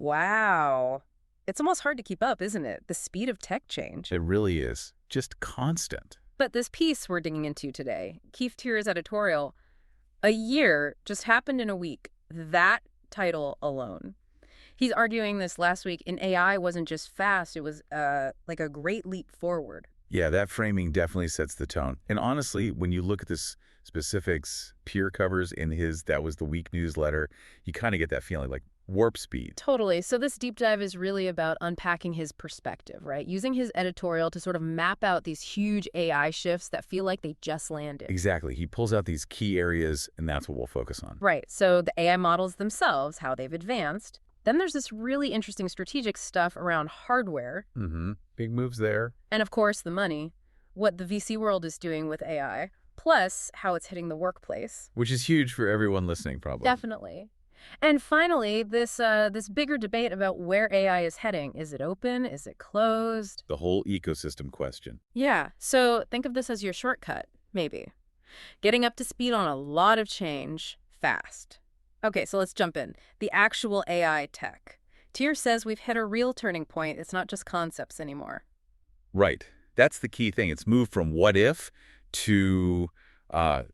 Wow. It's almost hard to keep up, isn't it? The speed of tech change. It really is. Just constant. But this piece we're digging into today, Keith Tier's editorial, a year just happened in a week. That title alone. He's arguing this last week in AI wasn't just fast, it was like a great leap forward. Yeah, that framing definitely sets the tone. And honestly, when you look at this specifics, peer covers in his That Was the Week newsletter, you kind of get that feeling like warp speed. Totally. So this deep dive is really about unpacking his perspective, right? Using his editorial to sort of map out these huge AI shifts that feel like they just landed. Exactly. He pulls out these key areas, and that's what we'll focus on. Right. So the AI models themselves, how they've advanced. Then there's this really interesting strategic stuff around hardware. Big moves there. And of course, the money, what the VC world is doing with AI, plus how it's hitting the workplace. Which is huge for everyone listening, probably. Definitely. And finally, this bigger debate about where AI is heading. Is it open? Is it closed? The whole ecosystem question. Yeah. So think of this as your shortcut, maybe. Getting up to speed on a lot of change fast. Okay, so let's jump in. The actual AI tech. Tier says we've hit a real turning point. It's not just concepts anymore. Right. That's the key thing. It's moved from what if to,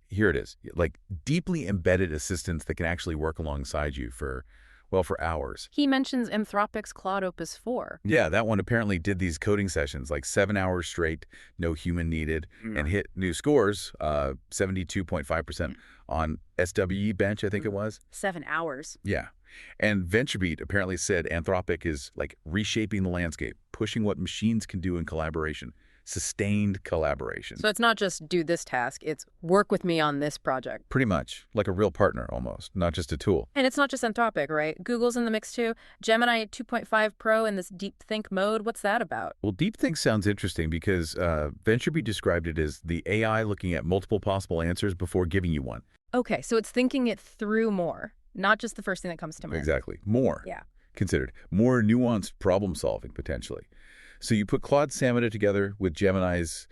here it is, like deeply embedded assistants that can actually work alongside you for hours. He mentions Anthropic's Claude Opus 4. Yeah, that one apparently did these coding sessions, like 7 hours straight, no human needed, and hit new scores, 72.5% on SWE bench, I think it was. 7 hours. Yeah. And VentureBeat apparently said Anthropic is like reshaping the landscape, pushing what machines can do in collaboration, sustained collaboration. So it's not just do this task, it's work with me on this project. Pretty much, like a real partner almost, not just a tool. And it's not just Anthropic, right? Google's in the mix too. Gemini 2.5 Pro in this deep think mode, what's that about? Well, deep think sounds interesting because VentureBeat described it as the AI looking at multiple possible answers before giving you one. Okay, so it's thinking it through more, not just the first thing that comes to mind. Exactly. More. Yeah. Considered. More nuanced problem solving, potentially. So you put Claude Samida together with Gemini's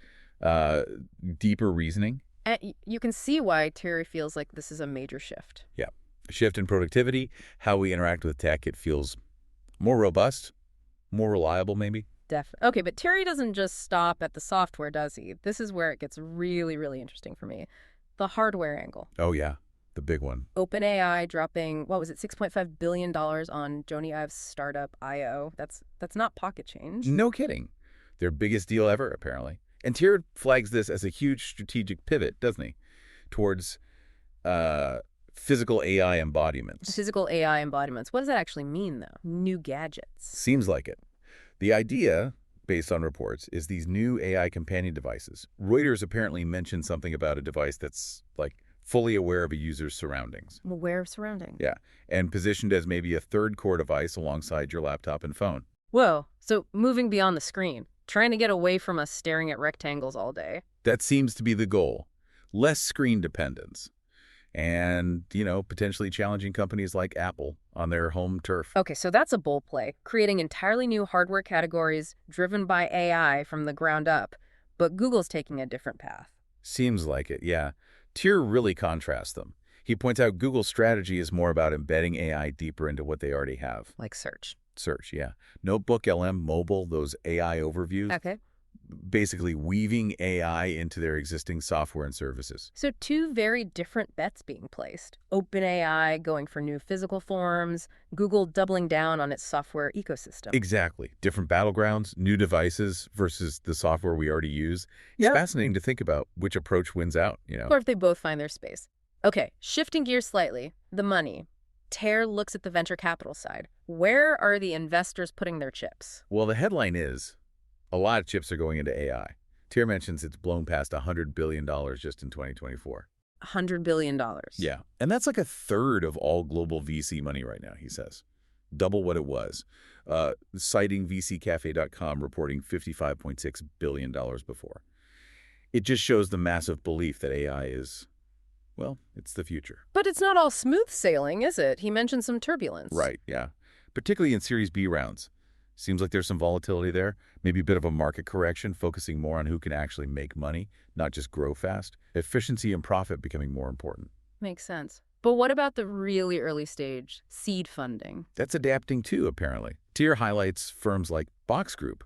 deeper reasoning. And you can see why Terry feels like this is a major shift. Yeah. A shift in productivity, how we interact with tech. It feels more robust, more reliable, maybe. Okay, but Terry doesn't just stop at the software, does he? This is where it gets really, really interesting for me. The hardware angle. Oh, yeah. The big one. OpenAI dropping, what was it, $6.5 billion on Jony Ive's startup IO. That's not pocket change. No kidding. Their biggest deal ever, apparently. And Tier flags this as a huge strategic pivot, doesn't he? Towards physical AI embodiments. Physical AI embodiments. What does that actually mean, though? New gadgets. Seems like it. The idea, based on reports, is these new AI companion devices. Reuters apparently mentioned something about a device that's like fully aware of a user's surroundings. Aware of surroundings. Yeah, and positioned as maybe a third core device alongside your laptop and phone. Whoa, so moving beyond the screen, trying to get away from us staring at rectangles all day. That seems to be the goal. Less screen dependence. And, potentially challenging companies like Apple on their home turf. Okay, so that's a bold play, creating entirely new hardware categories driven by AI from the ground up. But Google's taking a different path. Seems like it, yeah. Tier really contrasts them. He points out Google's strategy is more about embedding AI deeper into what they already have. Like search. Search, yeah. Notebook, LM, mobile, those AI overviews. Okay. Basically weaving AI into their existing software and services. So two very different bets being placed. OpenAI going for new physical forms, Google doubling down on its software ecosystem. Exactly. Different battlegrounds, new devices versus the software we already use. It's fascinating to think about which approach wins out, Or if they both find their space. Okay, shifting gears slightly, the money. Ter looks at the venture capital side. Where are the investors putting their chips? Well, the headline is, a lot of chips are going into AI. Tier mentions it's blown past $100 billion just in 2024. $100 billion. Yeah. And that's like a third of all global VC money right now, he says. Double what it was. Citing VCcafe.com reporting $55.6 billion before. It just shows the massive belief that AI is, well, it's the future. But it's not all smooth sailing, is it? He mentioned some turbulence. Right, yeah. Particularly in Series B rounds. Seems like there's some volatility there, maybe a bit of a market correction, focusing more on who can actually make money, not just grow fast. Efficiency and profit becoming more important. Makes sense. But what about the really early stage, seed funding? That's adapting too, apparently. Tier highlights firms like Box Group.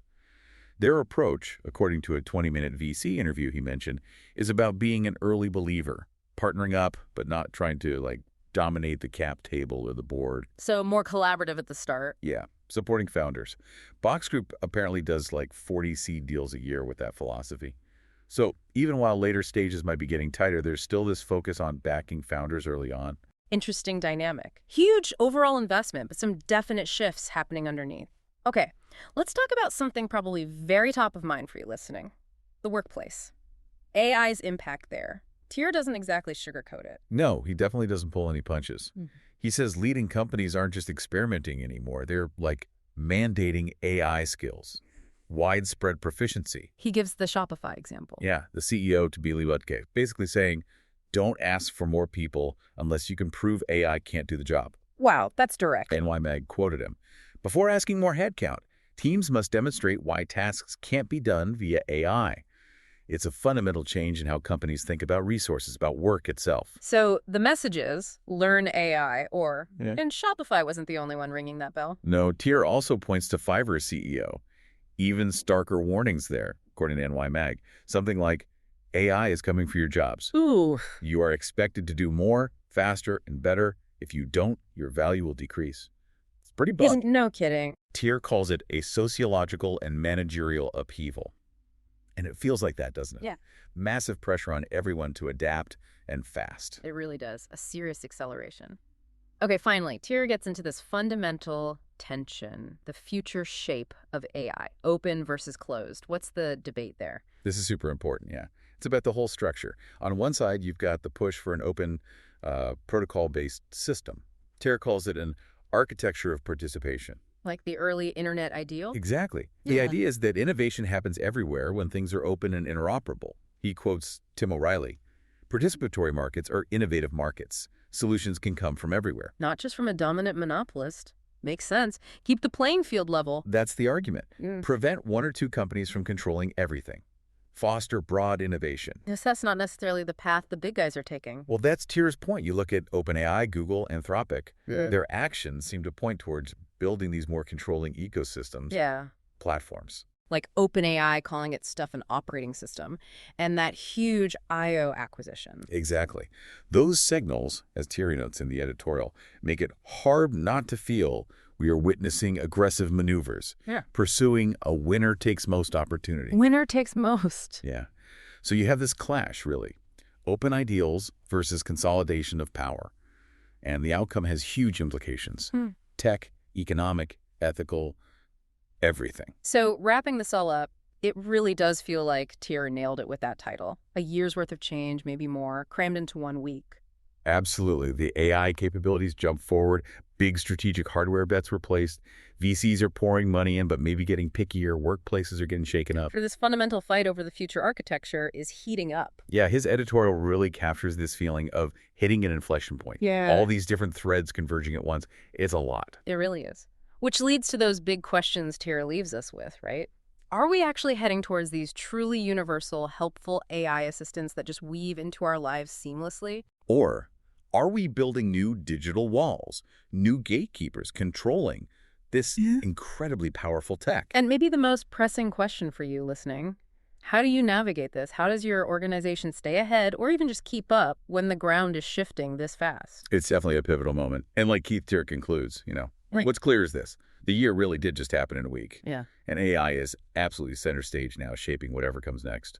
Their approach, according to a 20-minute VC interview he mentioned, is about being an early believer, partnering up, but not trying to, dominate the cap table or the board. So more collaborative at the start. Yeah, supporting founders. Box Group apparently does 40 seed deals a year with that philosophy. So even while later stages might be getting tighter, there's still this focus on backing founders early on. Interesting dynamic. Huge overall investment, but some definite shifts happening underneath. Okay, let's talk about something probably very top of mind for you listening. The workplace. AI's impact there. Tier doesn't exactly sugarcoat it. No, he definitely doesn't pull any punches. He says leading companies aren't just experimenting anymore. They're, mandating AI skills, widespread proficiency. He gives the Shopify example. Yeah, the CEO, Tabili Butke, basically saying, don't ask for more people unless you can prove AI can't do the job. Wow, that's direct. NY Mag quoted him. Before asking more headcount, teams must demonstrate why tasks can't be done via AI. It's a fundamental change in how companies think about resources, about work itself. So the message is, learn AI, Yeah. and Shopify wasn't the only one ringing that bell. No, Tier also points to Fiverr's CEO. Even starker warnings there, according to NY Mag. Something like, AI is coming for your jobs. Ooh. You are expected to do more, faster, and better. If you don't, your value will decrease. It's pretty blunt. No kidding. Tier calls it a sociological and managerial upheaval. And it feels like that, doesn't it? Yeah. Massive pressure on everyone to adapt and fast. It really does. A serious acceleration. Okay, finally, Tier gets into this fundamental tension, the future shape of AI, open versus closed. What's the debate there? This is super important, yeah. It's about the whole structure. On one side, you've got the push for an open protocol-based system. Tier calls it an architecture of participation. Like the early internet ideal? Exactly. The idea is that innovation happens everywhere when things are open and interoperable. He quotes Tim O'Reilly. Participatory markets are innovative markets. Solutions can come from everywhere. Not just from a dominant monopolist. Makes sense. Keep the playing field level. That's the argument. Prevent one or two companies from controlling everything. Foster broad innovation. Yes, that's not necessarily the path the big guys are taking. Well, that's Tier's point. You look at OpenAI, Google, Anthropic. Their actions seem to point towards building these more controlling ecosystems, platforms. Like OpenAI calling its stuff an operating system, and that huge I/O acquisition. Exactly. Those signals, as Thierry notes in the editorial, make it hard not to feel we are witnessing aggressive maneuvers, pursuing a winner-takes-most opportunity. Winner takes most. Yeah. So you have this clash, really. Open ideals versus consolidation of power. And the outcome has huge implications. Tech, economic, ethical, everything. So wrapping this all up, it really does feel like Tier nailed it with that title. A year's worth of change, maybe more, crammed into 1 week. Absolutely. The AI capabilities jump forward. Big strategic hardware bets were placed. VCs are pouring money in, but maybe getting pickier. Workplaces are getting shaken up. For this fundamental fight over the future architecture is heating up. Yeah, his editorial really captures this feeling of hitting an inflection point. All these different threads converging at once. It's a lot. It really is. Which leads to those big questions Tier leaves us with, right? Are we actually heading towards these truly universal, helpful AI assistants that just weave into our lives seamlessly? Or are we building new digital walls, new gatekeepers controlling this incredibly powerful tech? And maybe the most pressing question for you listening, how do you navigate this? How does your organization stay ahead or even just keep up when the ground is shifting this fast? It's definitely a pivotal moment. And like Keith Tier concludes, what's clear is this. The year really did just happen in a week. Yeah. And AI is absolutely center stage now, shaping whatever comes next.